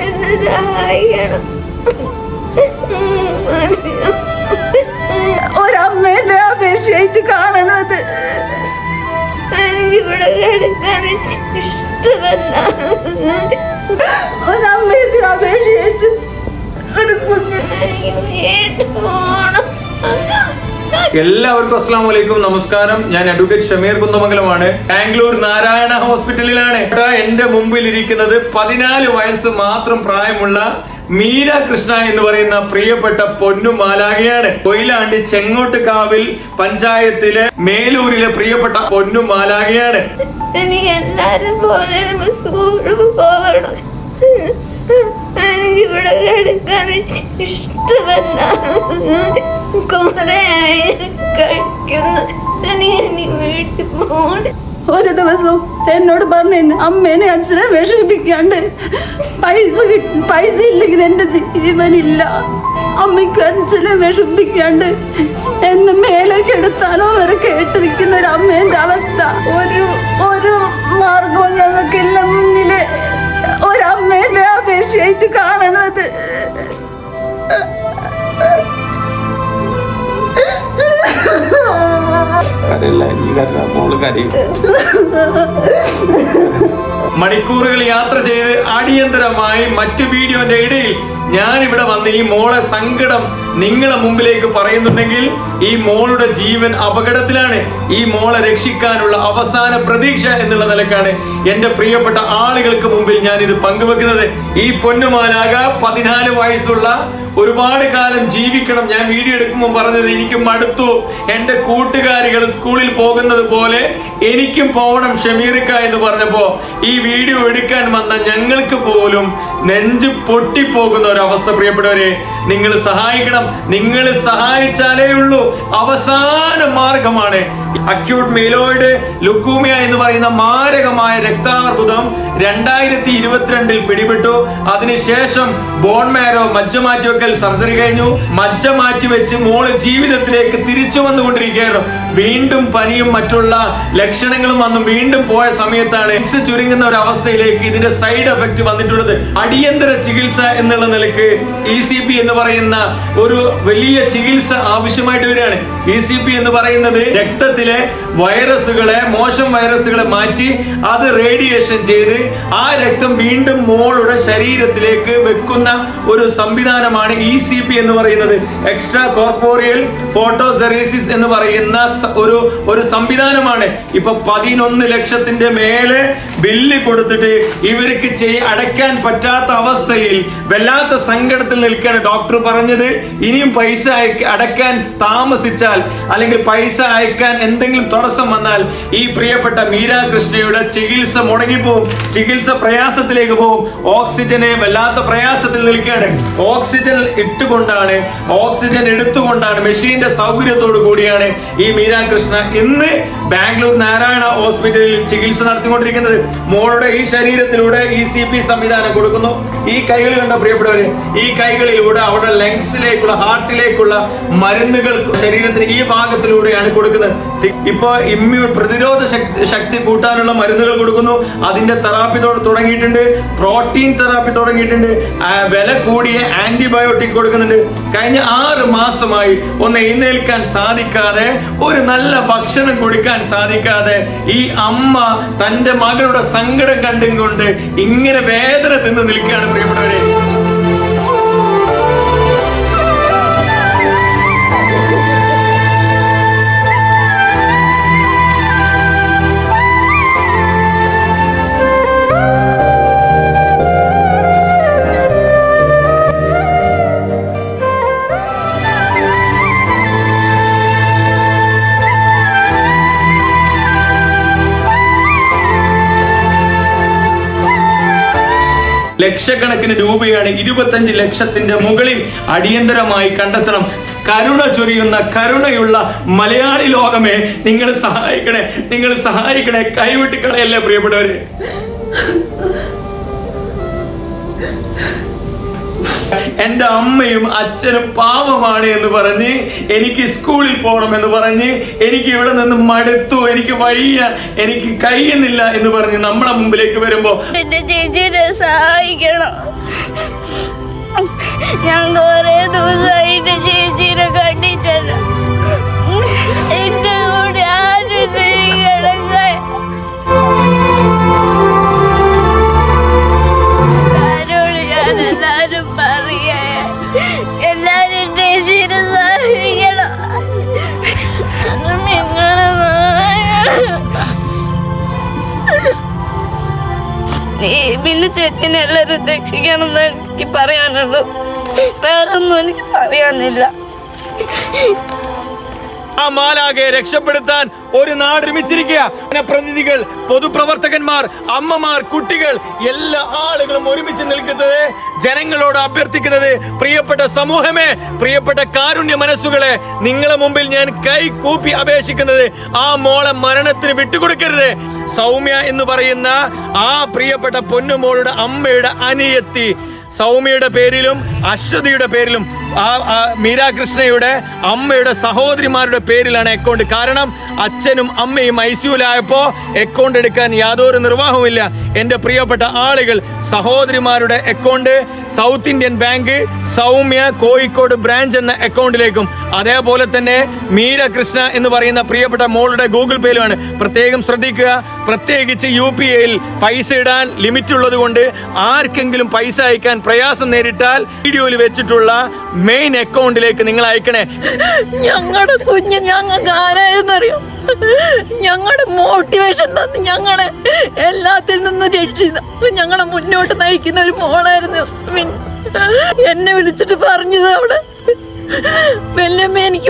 എന്നെ സഹായിക്കണം. ഒരമ്മേന്റെ അപേക്ഷയായിട്ട് കാണണത്. എനിക്കിവിടെ കിടക്കാൻ ഇഷ്ടമല്ല. ഒരമ്മേന്റെ അപേക്ഷയായിട്ട് ഒരു കുഞ്ഞ് പോണം. എല്ലാവർക്കും അസ്സലാമു അലൈക്കും, നമസ്കാരം. ഞാൻ അഡ്വക്കേറ്റ് ഷമീർ കുന്നമംഗലമാണ്. ബാംഗ്ലൂർ നാരായണ ഹോസ്പിറ്റലിലാണ്. എന്റെ മുമ്പിൽ ഇരിക്കുന്നത് 14 വയസ്സ് മാത്രം പ്രായമുള്ള മീര കൃഷ്ണ എന്ന് പറയുന്ന പ്രിയപ്പെട്ട പൊന്നു മാലാഖയാണ്. കൊയിലാണ്ടി ചെങ്ങോട്ടുകാവിൽ പഞ്ചായത്തിലെ മേലൂരിലെ പ്രിയപ്പെട്ട പൊന്നു മാലാഖയാണ്. എനിക്ക് എല്ലാരും പോലെ സ്കൂളിൽ പോകണം. എനിക്കിവിടെ കിടക്കാൻ ഇഷ്ടമല്ല. കൊറേയായി കഴിക്കുന്നു. എനിക്ക് വീട്ടിൽ പോകണം. ഒരു ദിവസം എന്നോട് പറഞ്ഞു, അമ്മേനെ അച്ഛനെ വിഷമിപ്പിക്കാണ്ട് പൈസ ഇല്ലെങ്കിൽ എന്റെ ജീവനില്ല, അമ്മയ്ക്ക് അച്ഛനെ വിഷമിപ്പിക്കാണ്ട് എന്ന് മേലേക്ക് എടുത്താലോ വരെ കേട്ടിരിക്കുന്ന ഒരു അമ്മേന്റെ അവസ്ഥ. ഒരു മാർഗവും ഞങ്ങൾക്കില്ല മുന്നില്. ഒരമ്മേന്റെ അപേക്ഷയായിട്ട് കാണണത്. മണിക്കൂറുകൾ യാത്ര ചെയ്ത് അടിയന്തരമായി മറ്റു വീഡിയോന്റെ ഇടയിൽ ഞാൻ ഇവിടെ വന്ന് ഈ മോളെ സങ്കടം നിങ്ങളെ മുമ്പിലേക്ക് പറയുന്നുണ്ടെങ്കിൽ ഈ മോളുടെ ജീവൻ അപകടത്തിലാണ്. ഈ മോളെ രക്ഷിക്കാനുള്ള അവസാന പ്രതീക്ഷ എന്നുള്ള നിലക്കാണ് എന്റെ പ്രിയപ്പെട്ട ആളുകൾക്ക് മുമ്പിൽ ഞാൻ ഇത് പങ്കുവെക്കുന്നത്. ഈ പൊന്നുമാലാക 14 വയസ്സുള്ള ഒരുപാട് കാലം ജീവിക്കണം. ഞാൻ വീഡിയോ എടുക്കുമ്പോൾ പറഞ്ഞത് എനിക്ക് മടുത്തു. എന്റെ കൂട്ടുകാരികൾ സ്കൂളിൽ പോകുന്നത് പോലെ എനിക്കും പോകണം ഷമീറിക്ക എന്ന് പറഞ്ഞപ്പോ ഈ വീഡിയോ എടുക്കാൻ വന്ന ഞങ്ങൾക്ക് പോലും നെഞ്ച് പൊട്ടിപ്പോകുന്ന ഒരവസ്ഥ. പ്രിയപ്പെട്ടവരെ, നിങ്ങൾ സഹായിക്കണം. നിങ്ങൾ സഹായിച്ചാലേ ഉള്ളൂ അവസാന മാർഗമാണ്. അക്യൂട്ട് മൈലോയിഡ് ലുക്കീമിയ എന്ന് പറയുന്ന മാരകമായ രക്താർബുദം 2022 പിടിപെട്ടു. അതിനുശേഷം ബോൺ മാരോ മജ്ജ മാറ്റിവെക്കൽ സർജറി കഴിഞ്ഞു. മജ്ജ മാറ്റിവെച്ച് മോള് ജീവിതത്തിലേക്ക് തിരിച്ചു വന്നുകൊണ്ടിരിക്കുകയായിരുന്നു. വീണ്ടും പനിയും മറ്റുള്ള ലക്ഷണങ്ങളും വന്നും വീണ്ടും പോയ സമയത്താണ് ചുരുങ്ങുന്ന ഒരു അവസ്ഥയിലേക്ക് ഇതിന്റെ സൈഡ് എഫക്ട് വന്നിട്ടുള്ളത്. അടിയന്തര ചികിത്സ എന്നുള്ള നിലയ്ക്ക് ECP എന്ന് പറയുന്ന ഒരു വലിയ ചികിത്സ ആവശ്യമായിട്ട് വരികയാണ്. ECP എന്ന് പറയുന്നത് രക്തത്തിലെ വൈറസുകളെ, മോശം വൈറസുകളെ മാറ്റി അത് റേഡിയേഷൻ ചെയ്ത് ആ രക്തം വീണ്ടും മോളുടെ ശരീരത്തിലേക്ക് വെക്കുന്ന ഒരു സംവിധാനമാണ് ECP എന്ന് പറയുന്നത്. എക്സ്ട്രാ കോർപ്പോറിയൽ ഫോട്ടോസെറീസിസ് എന്ന് പറയുന്ന ഒരു സംവിധാനമാണ്. ഇപ്പൊ 11 ലക്ഷത്തിന്റെ മേലെ ബില്ല് കൊടുത്തിട്ട് ഇവർക്ക് അടയ്ക്കാൻ പറ്റാത്ത അവസ്ഥയിൽ വല്ലാത്ത സങ്കടത്തിൽ നിൽക്കുകയാണ്. ഡോക്ടർ പറഞ്ഞത് ഇനിയും പൈസ അടയ്ക്കാൻ താമസിച്ചാൽ അല്ലെങ്കിൽ പൈസ അയക്കാൻ എന്തെങ്കിലും തടസ്സം വന്നാൽ ഈ പ്രിയപ്പെട്ട മീര കൃഷ്ണയുടെ ചികിത്സ മുടങ്ങിപ്പോവും, ചികിത്സ പ്രയാസത്തിലേക്ക് പോകും. ഓക്സിജന് വല്ലാത്ത പ്രയാസത്തിൽ നിൽക്കുകയാണ്. ഓക്സിജൻ എടുത്തുകൊണ്ടാണ് മെഷീന്റെ സൗകര്യത്തോടു കൂടിയാണ് ഈ മീര കൃഷ്ണ ഇന്ന് ബാംഗ്ലൂർ നാരായണ ഹോസ്പിറ്റലിൽ ചികിത്സ നടത്തിക്കൊണ്ടിരിക്കുന്നത്. മോളുടെ ഈ ശരീരത്തിലൂടെ ECP സംവിധാനം കൊടുക്കുന്നു. ഈ കൈകൾ കണ്ട പ്രിയപ്പെട്ടവര്, ഈ കൈകളിലൂടെ അവിടെ ലങ്സിലേക്കുള്ള, ഹാർട്ടിലേക്കുള്ള മരുന്നുകൾ ശരീരത്തിന് ഈ ഭാഗത്തിലൂടെയാണ് കൊടുക്കുന്നത്. ഇപ്പൊ പ്രതിരോധ ശക്തി കൂട്ടാനുള്ള മരുന്നുകൾ കൊടുക്കുന്നു. അതിന്റെ തെറാപ്പി തുടങ്ങിയിട്ടുണ്ട്. പ്രോട്ടീൻ തെറാപ്പി തുടങ്ങിയിട്ടുണ്ട്. വില കൂടിയ ആന്റിബയോട്ടിക് കൊടുക്കുന്നുണ്ട്. കഴിഞ്ഞ 6 മാസമായി ഒന്ന് എഴുന്നേൽക്കാൻ സാധിക്കാതെ, ഒരു നല്ല ഭക്ഷണം കൊടുക്കാൻ സാധിക്കാതെ ഈ അമ്മ തന്റെ മകളുടെ സങ്കടം കണ്ടും കൊണ്ട് ഇങ്ങനെ വേദന തിന്ന് നിൽക്കുകയാണ് പ്രിയപ്പെട്ടവരെ. ലക്ഷക്കണക്കിന് രൂപയാണ്, 25 ലക്ഷത്തിന്റെ മുകളിൽ അടിയന്തരമായി കണ്ടെത്തണം. കരുണ ചൊരിയുന്ന, കരുണയുള്ള മലയാളി ലോകമേ, നിങ്ങൾ സഹായിക്കണേ, കൈവിട്ടിക്കളയല്ലേ പ്രിയപ്പെട്ടവരെ. എന്റെ അമ്മയും അച്ഛനും പാവമാണ് എന്ന് പറഞ്ഞ് എനിക്ക് സ്കൂളിൽ പോകണം എന്ന് പറഞ്ഞ് എനിക്ക് ഇവിടെ നിന്ന് മടുത്തു, എനിക്ക് വയ്യ, എനിക്ക് കഴിയുന്നില്ല എന്ന് പറഞ്ഞ് നമ്മളെ മുമ്പിലേക്ക് വരുമ്പോ എന്റെ ചേച്ചിയെ സഹായിക്കണം. ഞാൻ കുറെ ദിവസമായിട്ട് ചേച്ചീനെ കണ്ടിട്ടല്ല. എന്റെ കൂടെ ആരും കിടക്കാൻ ആരോട് ഞാൻ എല്ലാരും പറയാ. എല്ലാരും ചേച്ചീനെ സഹായിക്കണം. നിങ്ങളെ പിന്നെ ചേച്ചിനെ എല്ലാരും രക്ഷിക്കണമെന്ന് എനിക്ക് പറയാനുള്ളൂ. വേറൊന്നും എനിക്ക് പറയാനില്ല. ആ മാലാഖയെ രക്ഷപ്പെടുത്താൻ ഒരു നാട് ഒരുമിച്ചിരിക്കുക. പ്രതിനിധികൾ, പൊതുപ്രവർത്തകന്മാർ, അമ്മമാർ, കുട്ടികൾ, എല്ലാ ആളുകളും ഒരുമിച്ച് നിൽക്കുന്നത്, ജനങ്ങളോട് അഭ്യർത്ഥിക്കുന്നത്, പ്രിയപ്പെട്ട സമൂഹമേ, പ്രിയപ്പെട്ട കാരുണ്യ മനസ്സുകളെ, നിങ്ങളെ മുമ്പിൽ ഞാൻ കൈ കൂപ്പി അപേക്ഷിക്കുന്നത്, ആ മോളെ മരണത്തിന് വിട്ടുകൊടുക്കരുത്. സൗമ്യ എന്ന് പറയുന്ന ആ പ്രിയപ്പെട്ട പൊന്നുമോളുടെ അമ്മയുടെ അനിയത്തി സൗമ്യയുടെ പേരിലും അശ്വതിയുടെ പേരിലും മീരാ കൃഷ്ണയുടെ അമ്മയുടെ സഹോദരിമാരുടെ പേരിലാണ് അക്കൗണ്ട്. കാരണം അച്ഛനും അമ്മയും ഐസിയുലായപ്പോൾ അക്കൗണ്ട് എടുക്കാൻ യാതൊരു നിർവാഹവുമില്ല. എൻ്റെ പ്രിയപ്പെട്ട ആളുകൾ, സഹോദരിമാരുടെ account South Indian Bank Soumya Kozhikode branch എന്ന അക്കൗണ്ടിലേക്കും, അതേപോലെ തന്നെ മീര കൃഷ്ണ എന്ന് പറയുന്ന പ്രിയപ്പെട്ട മോളുടെ ഗൂഗിൾ പേയിലുമാണ്. പ്രത്യേകം ശ്രദ്ധിക്കുക, പ്രത്യേകിച്ച് UPIയിൽ പൈസ ഇടാൻ ലിമിറ്റ് ഉള്ളത് കൊണ്ട് ആർക്കെങ്കിലും പൈസ അയക്കാൻ പ്രയാസം നേരിട്ടാൽ വീഡിയോയിൽ വെച്ചിട്ടുള്ള മെയിൻ അക്കൗണ്ടിലേക്ക് നിങ്ങൾ അയക്കണേ. ഞങ്ങളുടെ കുഞ്ഞ് ഞങ്ങൾക്ക് ആരായെന്നറിയോ? ഞങ്ങളുടെ മോട്ടിവേഷൻ തന്ന് ഞങ്ങളെ എല്ലാത്തിൽ നിന്നും രക്ഷിത, ഞങ്ങളെ മുന്നോട്ട് നയിക്കുന്ന ഒരു മോളായിരുന്നു. എന്നെ വിളിച്ചിട്ട് പറഞ്ഞത് അവിടെ വല്യമ്മ എനിക്ക്